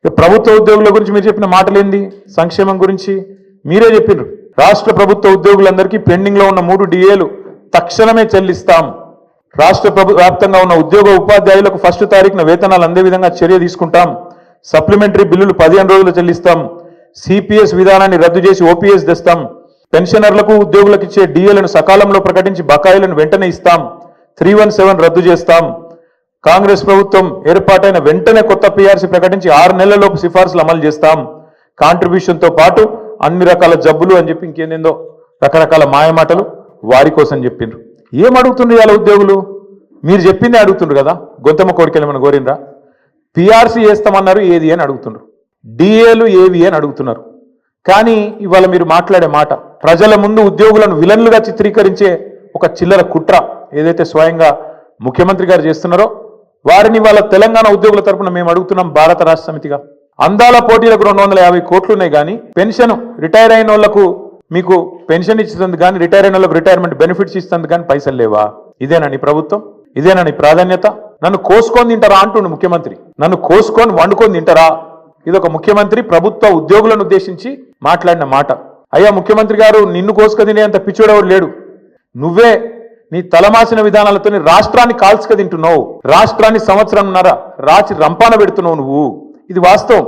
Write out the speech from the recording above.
ప్రభుత్వ ఉద్యోగుల గురించి మీరు చెప్పిన మాటలేంది? సంక్షేమం గురించి మీరే చెప్పినారు. రాష్ట్ర ప్రభుత్వ ఉద్యోగులందరికీ పెండింగ్ లో ఉన్న 3 డిఏలు తక్షణమే చెల్లిస్తాం. రాష్ట్ర వ్యాప్తంగా ఉన్న ఉద్యోగ ఉపాధ్యాయులకు 1వ తారీఖున వేతనాలు అందే విధంగా చర్య తీసుకుంటాం. సప్లిమెంటరీ బిల్లులు 15 రోజులు చెల్లిస్తాం. సిపిఎస్ విధానాన్ని రద్దు చేసి ఓపీఎస్ తెస్తాం. పెన్షనర్లకు ఉద్యోగులకు ఇచ్చే డిఏలను సకాలంలో ప్రకటించి బకాయిలను వెంటనే ఇస్తాం. 317 రద్దు చేస్తాం. కాంగ్రెస్ ప్రభుత్వం ఏర్పాటైన వెంటనే కొత్త పీఆర్సీ ప్రకటించి 6 నెలలలోపు సిఫార్సులు అమలు చేస్తాం. కాంట్రిబ్యూషన్తో పాటు అన్ని రకాల జబ్బులు అని చెప్పి ఇంకేందేందో రకరకాల మాయమాటలు వారి కోసం చెప్పిండ్రు. ఏం అడుగుతుండ్రు ఇవాళ ఉద్యోగులు? మీరు చెప్పిందే అడుగుతుండ్రు కదా. గొంతమ్మ కోరికలు ఏమైనా కోరిండ్రా? పీఆర్సీ వేస్తామన్నారు, ఏది అని అడుగుతుండ్రు. డిఏలు ఏవి అని అడుగుతున్నారు. కానీ ఇవాళ మీరు మాట్లాడే మాట ప్రజల ముందు ఉద్యోగులను విలన్లుగా చిత్రీకరించే ఒక చిల్లర కుట్ర ఏదైతే స్వయంగా ముఖ్యమంత్రి గారు చేస్తున్నారో వారిని వాళ్ళ తెలంగాణ ఉద్యోగుల తరఫున మేము అడుగుతున్నాం. భారత రాష్ట్ర సమితిగా అందాల పోటీలకు 250 కోట్లు ఉన్నాయి, కానీ పెన్షన్ రిటైర్ అయిన వాళ్లకు మీకు పెన్షన్ ఇస్తుంది కానీ రిటైర్ అయిన వాళ్ళకు రిటైర్మెంట్ బెనిఫిట్స్ ఇస్తుంది కానీ పైసలు లేవా? ఇదేనా నీ ప్రభుత్వం? ఇదేనా నీ ప్రాధాన్యత? నన్ను కోసుకొని తింటారా అంటుండు ముఖ్యమంత్రి. నన్ను కోసుకొని వండుకొని తింటారా? ఇదొక ముఖ్యమంత్రి ప్రభుత్వ ఉద్యోగులను ఉద్దేశించి మాట్లాడిన మాట. అయ్యా ముఖ్యమంత్రి గారు, నిన్ను కోసుక తినేంత పిచ్చోడెవరు లేడు. నువ్వే నీ తలమాసిన విధానాలతో రాష్ట్రాన్ని కాల్చుక తింటున్నావు. రాష్ట్రాన్ని సంవత్సరంన్నర రాచి రంపాన పెడుతున్నావు నువ్వు. ఇది వాస్తవం.